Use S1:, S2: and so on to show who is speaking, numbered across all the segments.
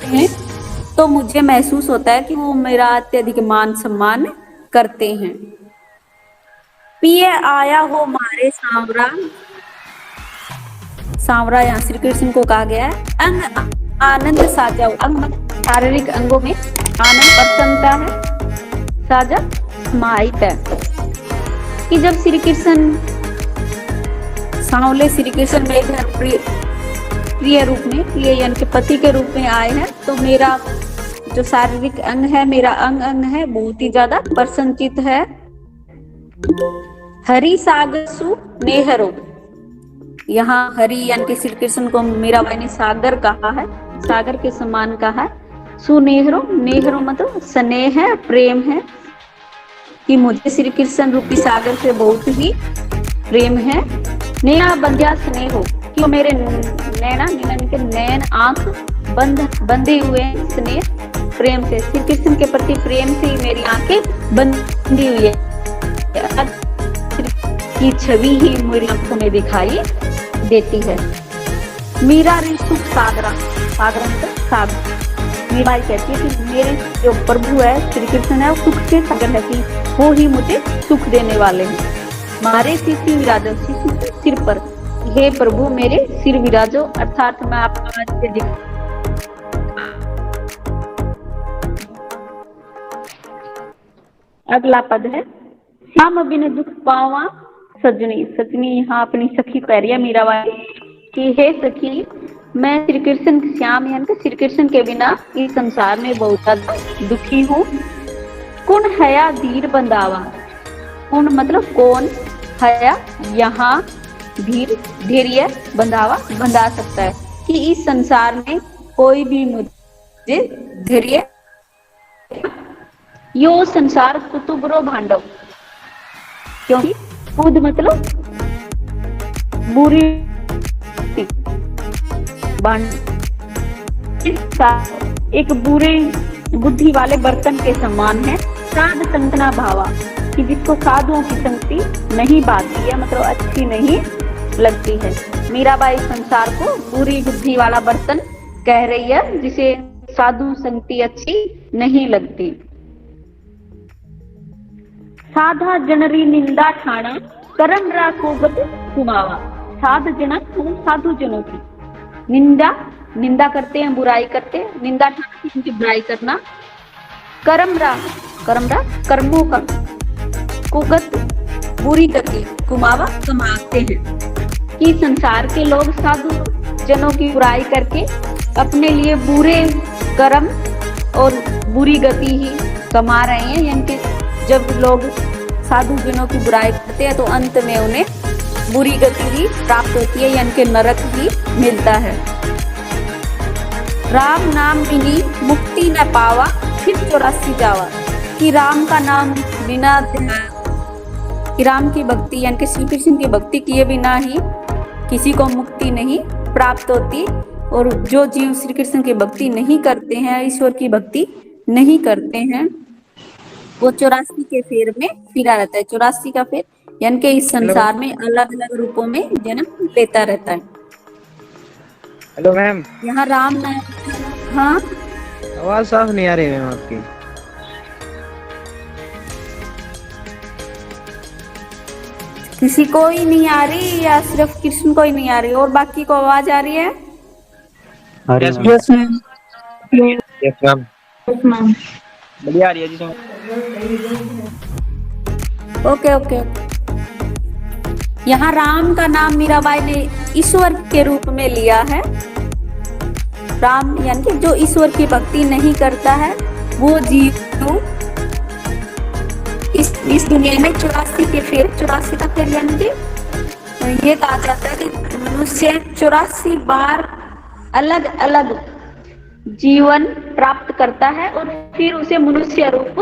S1: हैं तो मुझे महसूस होता है कि वो मेरा अत्यधिक मान सम्मान करते हैं। पिए आया हो मारे सांवरा, सांवरा यहाँ श्री कृष्ण को कहा गया है। अंग आनंद साजा, अंग शारीरिक अंगों में आनंद प्रसन्नता है, साजा समाहित है। कि जब श्री कृष्ण सांवले श्री कृष्ण मेरे घर प्रिय रूप में, प्रिय यानी के पति के रूप में आए हैं, तो मेरा जो शारीरिक अंग है, मेरा अंग है बहुत ही ज्यादा प्रसन्नचित है। हरि सागर सु नेहरो, यहाँ हरि यानी कि श्री कृष्ण को मीराबाई ने सागर कहा है, सागर के समान कहा है। सुनेहरो, नेहरो मतलब स्नेह है, प्रेम है, कि मुझे श्री कृष्ण रूपी सागर से बहुत ही प्रेम है। नैना बंध्या स्नेह हो, कि मेरे नैना के नैन आंख बंधे हुए स्नेह प्रेम से, श्री कृष्ण के प्रति प्रेम से ही मेरी आंखें बंधी हुई है। की छवि ही मेरी आंखों में दिखाई देती है। मीरा रे सुख सागरा, सागरा मतलब सागर। मीराबाई कहती है कि मेरे जो प्रभु है श्री कृष्ण है, वो सुख के सागर है, कि वो ही मुझे सुख देने वाले हैं। मारे शिशु विराजो, शिशु सिर पर, हे प्रभु मेरे सिर विराजो, अर्थात मैं आपका अगला पद है। श्याम बिन दुख पावा सजनी, सजनी यहाँ अपनी सखी कह रही है मीराबाई कि हे सखी, मैं श्री कृष्ण श्याम यानी कि श्री कृष्ण के बिना इस संसार में बहुत ज्यादा दुखी हूँ। कौन हया धीर बंधावा, कौन मतलब कौन, हया यहाँ धीर धैर्य, बंधावा बंधा सकता है, कि इस संसार में कोई भी मुझे धैर्य, यो संसार कुतुबरो भांडव, क्योंकि खुद मतलब बुरी एक बुरे बुद्धि वाले बर्तन के समान है। साध संतना भावा, कि जिसको साधुओं की संगति नहीं भाती है, मतलब अच्छी नहीं लगती है। मीराबाई संसार को बुरी बुद्धि वाला बर्तन कह रही है, जिसे साधु संगति अच्छी नहीं लगती। साधा जनरी निंदा ठाणा, करम रा कोगत कुमावा। साध जना साधु जनों की निंदा करते हैं, बुराई करते हैं, निंदा ठाणा उनकी बुराई करना। कर्मों का कुगत बुरी गति, कुमावा कमाते हैं, कि संसार के लोग साधु जनों की बुराई करके अपने लिए बुरे कर्म और बुरी गति ही कमा रहे हैं। यानी कि जब लोग साधु जनों की बुराई करते हैं तो अंत में उन्हें बुरी गति ही प्राप्त होती है, यानी कि नरक ही मिलता है। राम नाम बिनी मुक्ति न पावा, फिर 84 जावा, कि राम का नाम बिना, कि राम की भक्ति यानी कि श्री कृष्ण की भक्ति किए बिना ही किसी को मुक्ति नहीं प्राप्त होती। और जो जीव श्री कृष्ण की भक्ति नहीं करते हैं, ईश्वर की भक्ति नहीं करते हैं, वो 84 के फेर में फिरा रहता है। 84 का फेर यानी कि इस संसार में अलग अलग रूपों में जन्म लेता रहता है।
S2: हेलो मैम,
S1: यहाँ राम नाम, हाँ
S2: आवाज साफ नहीं आ रही मैम आपकी।
S1: किसी को ही नहीं आ रही या सिर्फ कृष्ण को ही नहीं आ रही, और बाकी को आवाज आ रही है?
S2: यस मैम, बढ़िया आ रही है जी।
S1: ओके। यहाँ राम का नाम मीराबाई ने ईश्वर के रूप में लिया है। राम यानी कि जो ईश्वर की भक्ति नहीं करता है, वो जीव इस दुनिया में 84 का फेर यानी कि ये कहा जाता है कि मनुष्य 84 बार अलग अलग जीवन प्राप्त करता है और फिर उसे मनुष्य रूप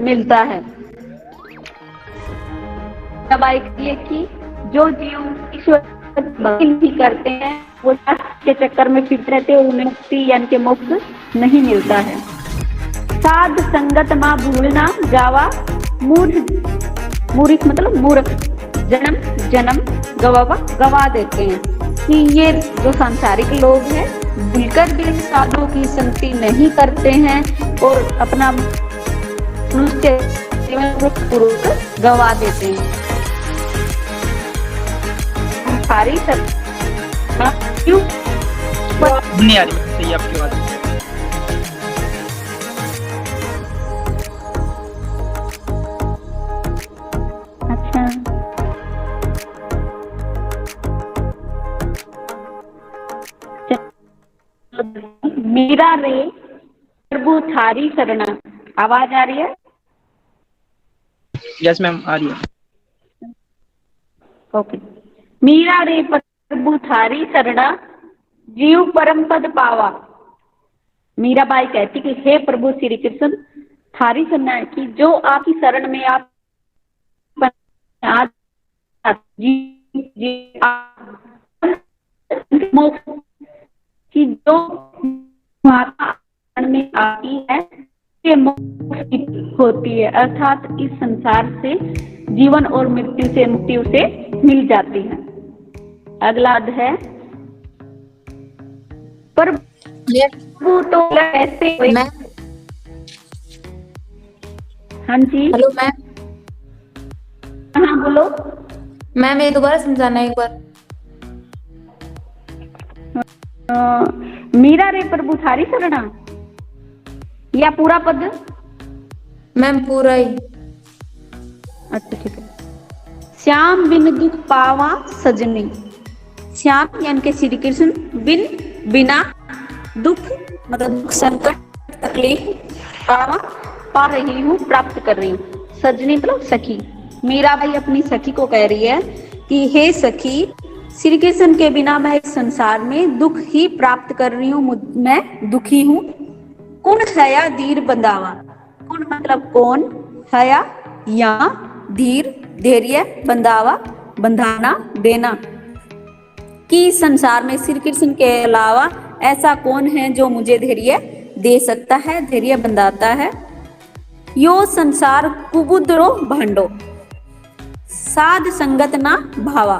S1: मिलता है। ये कि जो जीव ईश्वर भक्ति नहीं करते हैं, वो के चक्कर में फिरते रहते हैं, उन्हें मुक्ति यानी कि मोक्ष नहीं मिलता है। साध संगत माँ भूलना जावा, मूर्ख मतलब मूर्ख, जन्म गवा देते हैं, कि ये जो सांसारिक लोग हैं भूलकर भी साधुओं की संगति नहीं करते हैं और अपना मनुष्य जीवन पूर्वक गवा देते हैं। सारी क्यों
S2: नहीं आ रही सही आपकी बात।
S1: अच्छा मीरा रे प्रभु थारी शरणा, आवाज आ रही है?
S2: यस मैम आ रही है।
S1: ओके। मीरा रे प्रभु थारी शरणा, जीव परम पद पावा। मीराबाई कहती कि हे प्रभु श्री कृष्ण, थारी शरणा है कि जो आपकी शरण में आप कि जो माता शरण में आती है ये मोक्ष होती है, अर्थात इस संसार से जीवन और मृत्यु से मिल जाती है। अगला है पर तो ऐसे हाँ जी
S3: हेलो मैम।
S1: हाँ बोलो
S3: मैम ये दोबारा समझाना एक बार।
S1: मीरा रे प्रभु थारी शरणा या पूरा पद?
S3: मैम पूरा ही।
S1: अच्छा ठीक है। श्याम बिन दुख पावा सजनी, श्याम यानी के श्री कृष्ण, बिन बिना दुख मतलब दुख संकट तकलीफ पावा पा रही हूँ, प्राप्त कर रही हूँ। सजनी मतलब सखी। मीराबाई अपनी सखी को कह रही है कि हे सखी, श्री कृष्ण के बिना मैं इस संसार में दुख ही प्राप्त कर रही हूँ, मैं दुखी हूँ। कौन हया धीर बंधावा, कौन मतलब कौन, हया या धीर धैर्य, बंधावा बंधाना देना, कि संसार में श्री कृष्ण के अलावा ऐसा कौन है जो मुझे धैर्य दे सकता है, धैर्य बंधाता है। यो संसार कुबुद्रो भांडो, साध संगत ना भावा।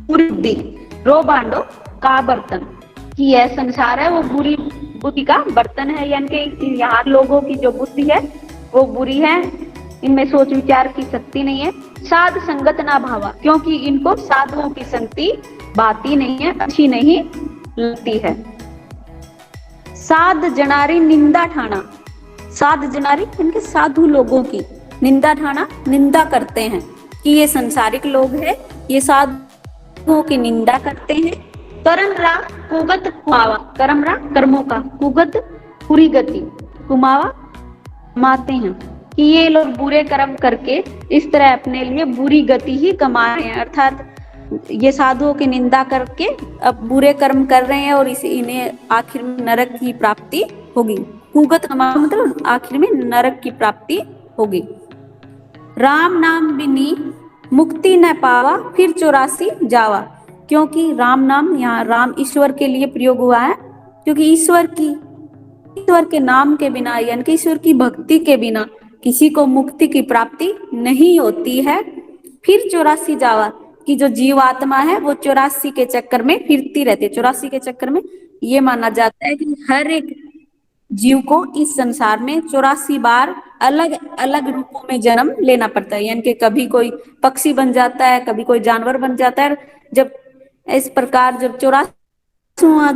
S1: बुद्धि रो भांडो का बर्तन, कि यह संसार है वो बुरी बुद्धि का बर्तन है, यानी कि यहाँ लोगों की जो बुद्धि है वो बुरी है, इनमें सोच विचार की शक्ति नहीं है। साध संगत ना भावा, क्योंकि इनको साधुओं की संगति भाती नहीं है, अच्छी नहीं लगती है। साध जनारी निंदा ठाना, साध जनारी इनके साधु लोगों की निंदा ठाना, निंदा करते हैं कि ये संसारिक लोग हैं, ये साधुओं की निंदा करते हैं। कर्म रा कुगत कुमावा, कर्म रा कर्मों का, कुगत बुरी गति, कुमावा कमाते हैं, कि ये लोग बुरे कर्म करके इस तरह अपने लिए बुरी गति ही कमा रहे हैं, अर्थात ये साधुओं की निंदा करके अब बुरे कर्म कर रहे हैं और इसे इन्हें आखिर में नरक की प्राप्ति होगी। कुगत कमा मतलब आखिर में नरक की प्राप्ति होगी। राम नाम बिनी मुक्ति न पावा, फिर 84 जावा, क्योंकि राम नाम यहाँ राम ईश्वर के लिए प्रयोग हुआ है, क्योंकि ईश्वर के नाम के बिना यानी कि ईश्वर की भक्ति के बिना किसी को मुक्ति की प्राप्ति नहीं होती है। फिर 84 जावा, कि जो जीव आत्मा है वो 84 के चक्कर में फिरती रहती है। 84 के चक्कर में ये माना जाता है कि हर एक जीव को इस संसार में 84 बार अलग अलग रूपों में जन्म लेना पड़ता है, यानी कि कभी कोई पक्षी बन जाता है, कभी कोई जानवर बन जाता है। जब इस प्रकार जब 84वां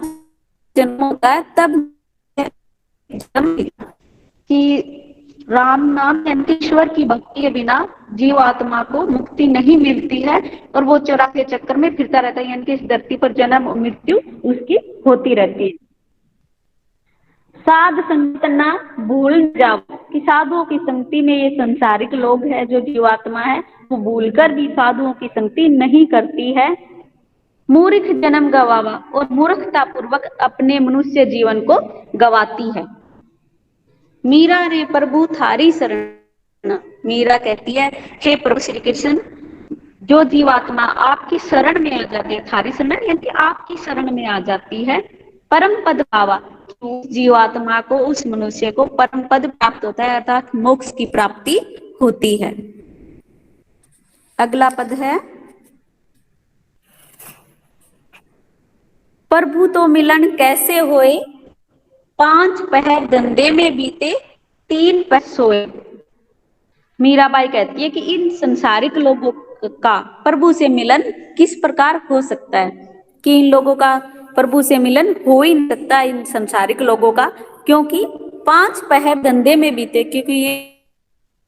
S1: जन्म होता है तब कि राम नाम यानी ईश्वर की भक्ति के बिना जीव आत्मा को मुक्ति नहीं मिलती है और वो 84 चक्कर में फिरता रहता है, यानी कि इस धरती पर जन्म और मृत्यु उसकी होती रहती है। साध संगत ना भूल जाओ, कि साधुओं की संगति में ये संसारिक लोग हैं जो जीवात्मा है वो भूलकर भी साधुओं की संगति नहीं करती है। मूर्ख जन्म गवावा, और मूर्खता पूर्वक अपने मनुष्य जीवन को गवाती है। मीरा रे प्रभु थारी शरण, मीरा कहती है हे प्रभु श्री कृष्ण, जो जीवात्मा आपकी शरण में आ जाती है, थारी शरण यानी कि आपकी शरण में आ जाती है, परम पद पावा, जीवात्मा को उस मनुष्य को परम पद प्राप्त होता है, अर्थात मोक्ष की प्राप्ति होती है। अगला पद है प्रभु तो मिलन कैसे होए, 5 पहर धंधे में बीते, 3 पहर सोए। मीराबाई कहती है कि इन संसारिक लोगों का प्रभु से मिलन किस प्रकार हो सकता है, कि इन लोगों का प्रभु से मिलन हो ही नहीं सकता इन संसारिक लोगों का, क्योंकि 5 पहर धंधे में बीते, क्योंकि ये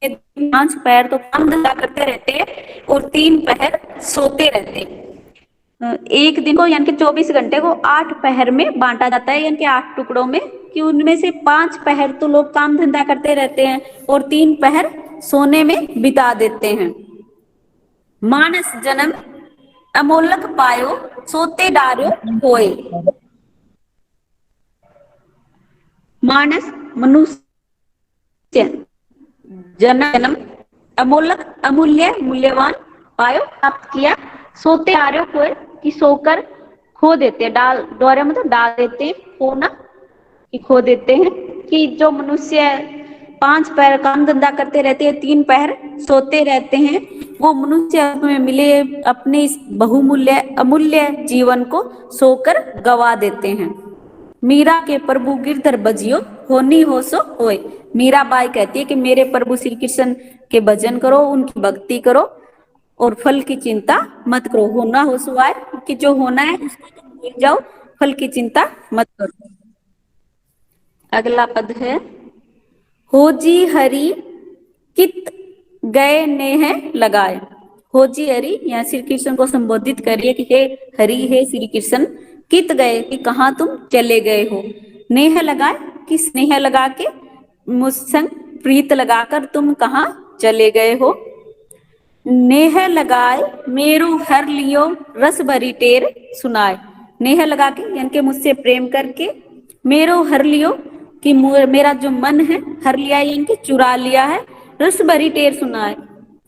S1: 5 पहर तो काम धंधा करते रहते हैं और 3 पहर सोते रहते हैं। एक दिन को यानी कि 24 घंटे को 8 पहर में बांटा जाता है, यानी कि 8 टुकड़ों में, कि उनमें से 5 पहर तो लोग काम धंधा करते रहते हैं और 3 पहर सोने में बिता देते हैं। मानस जन्म अमोलक पायो, सोते डार्यो होए। मानस मनुष्य जन्म अमोलक अमूल्य मूल्यवान पायो प्राप्त किया, सोते आर्यो होए कि सोकर खो देते हैं, डाल द्वारा मतलब डाल देते हैं, खोना कि खो देते हैं, कि जो मनुष्य 5 पहर काम धंधा करते रहते हैं, 3 पहर सोते रहते हैं, वो मनुष्य में मिले अपने इस बहुमूल्य अमूल्य जीवन को सोकर गवा देते हैं। मीरा के प्रभु गिरधर बजियो, होनी हो सो होए। मीराबाई कहती है कि मेरे प्रभु श्री कृष्ण के भजन करो, उनकी भक्ति करो और फल की चिंता मत करो। होना हो सो आए, कि जो होना है उसको तुम भूल जाओ, फल की चिंता मत करो। अगला पद है, हो जी हरि कित गए नेह लगाए। हो जी हरि, यहाँ श्री कृष्ण को संबोधित करिए कि हे हरि, हे श्री कृष्ण, कित गए कि कहाँ तुम चले गए हो। नेह लगाए कि स्नेह लगा के, मुझ संग प्रीत लगाकर तुम कहाँ चले गए हो। नेह लगाए मेरो हर लियो, रस भरी टेर सुनाए। नेह लगा के यानी कि मुझसे प्रेम करके, मेरो हर लियो कि मेरा जो मन है हर लिया यानी कि चुरा लिया है, रस भरी टेर सुनाए।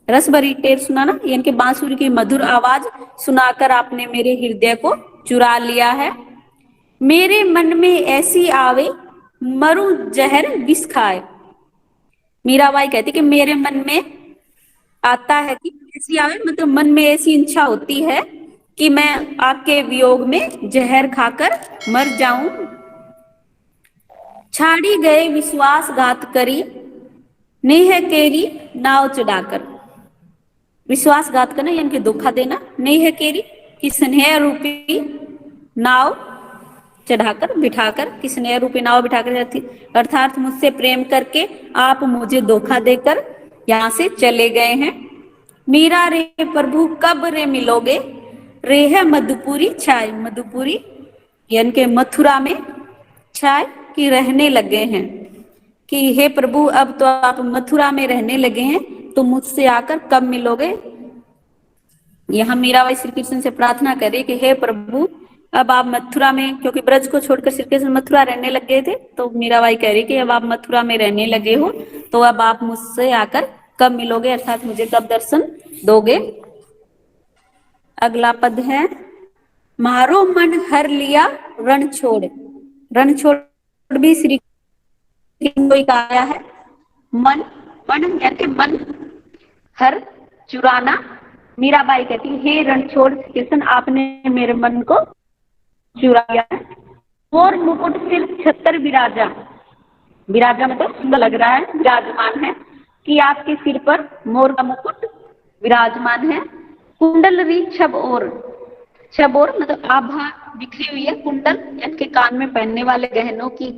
S1: रस भरी टेर सुनाना यानी कि बांसुरी की मधुर आवाज सुनाकर आपने मेरे हृदय को चुरा लिया है। मेरे मन में ऐसी आवे, मरु जहर विष खाए। मीराबाई कहती कि मेरे मन में आता है कि ऐसी आवे मतलब मन में ऐसी इच्छा होती है कि मैं आपके वियोग में जहर खाकर मर जाऊं। छाड़ी गए विश्वासघात करी, नेह केरी नाव चढ़ाकर। विश्वासघात करना यानी कि धोखा देना, नेह केरी कि स्नेह रूपी नाव चढ़ाकर बिठाकर, कि स्नेह रूपी नाव बिठाकर जाती, अर्थात मुझसे प्रेम करके आप मुझे धोखा देकर यहाँ से चले गए हैं। मीरा रे प्रभु कब रे मिलोगे, रेह मधुपुरी छाए। मधुपुरी यानी कि मथुरा में छाए कि रहने लगे हैं, कि हे प्रभु अब तो आप मथुरा में रहने लगे हैं, तो मुझसे आकर कब मिलोगे। यहाँ मीराबाई श्री कृष्ण से प्रार्थना करे कि हे प्रभु अब आप मथुरा में, क्योंकि ब्रज को छोड़कर श्री कृष्ण मथुरा रहने लग गए थे, तो मीराबाई कह रही कि अब आप मथुरा में रहने लगे हो, तो अब आप मुझसे आकर कब मिलोगे, अर्थात मुझे कब दर्शन दोगे। अगला पद है, मारो मन हर लिया रण छोड़। रण छोड़ भी श्री कृष्ण को कहा है। मन मन यानी मन हर चुराना। मीराबाई कहती है हे रणछोड़ कृष्ण, आपने मेरे मन को चुराया है। और मुकुट सिर छतर विराजा। विराजा मतलब सुंदर लग रहा है, विराजमान है, कि आपके सिर पर मोर का मुकुट विराजमान है। कुंडल री छब और, छब और मतलब आभा बिखरी हुई है। कुंडल यानी कि कान में पहनने वाले गहनों की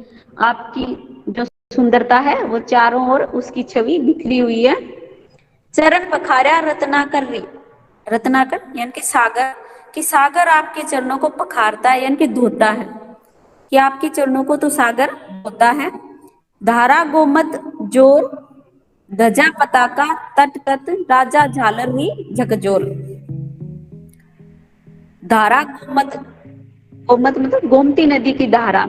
S1: आपकी जो सुंदरता है वो चारों ओर उसकी छवि बिखरी हुई है। चरण पखारा रत्नाकर री। रत्नाकर यानी कि सागर, कि सागर आपके चरणों को पखारता है यानी कि धोता है, कि आपके चरणों को तो सागर धोता है। धारा गोमत जोर, ध्वजा पताका तट तट, राजा झालर री झकझोर। धारा गोमत, गोमत मतलब गोमती नदी की धारा।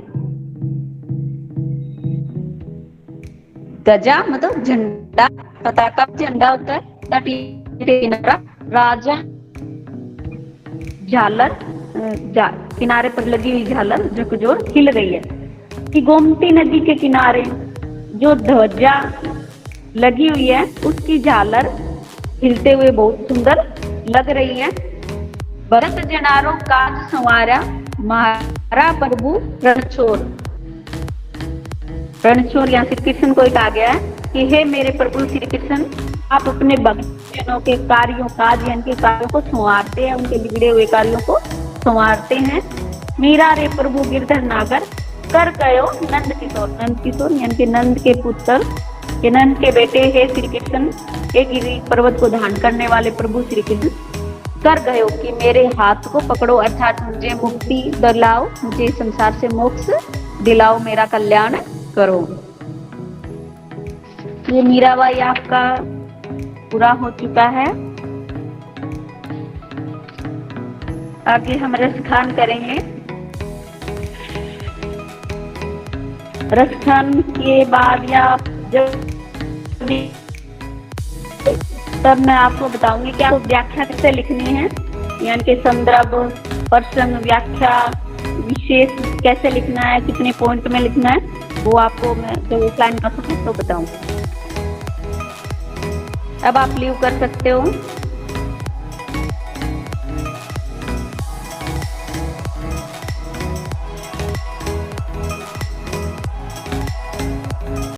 S1: ध्वजा मतलब झंडा, पताका झंडा होता है, तट किनारा, राजा झालर, किनारे पर लगी हुई झालर झकझोर हिल रही है। कि गोमती नदी के किनारे जो ध्वजा लगी हुई है उसकी झालर हिलते हुए बहुत सुंदर लग रही है। भरत जनारो काज संवारा, मारा प्रभु रणछोड़। रणछोड़ यहाँ श्री कृष्ण को एक आ गया है कि हे मेरे प्रभु श्री कृष्ण, आप अपने भक्तजनों के कार्यों काज यानी के कार्यों को संवारते हैं, उनके बिगड़े हुए कार्यों को संवारते हैं। मीरा रे प्रभु गिरधर नागर कर गयो नंद किशोर। नंद किशोर यानी कि नंद के पुत्र के नंद के बेटे हे श्री कृष्ण, हे गिरि पर्वत को धारण करने वाले प्रभु श्री कृष्ण, कर गए हो कि मेरे हाथ को पकड़ो, अर्थात मुझे मुक्ति दिलाओ, मुझे संसार से मोक्ष दिलाओ, मेरा कल्याण करो। ये मीराबाई आपका पूरा हो चुका है। आगे हम रसखान करेंगे। रसखान के बाद या जब तब मैं आपको बताऊंगी कि आपको व्याख्या कैसे लिखनी है, यानी कि संदर्भ, प्रसंग, व्याख्या, विशेष कैसे लिखना है, कितने पॉइंट में लिखना है, वो आपको मैं जब ऑफलाइन कर सकूँ तो बताऊंगी। अब आप लीव कर सकते हो।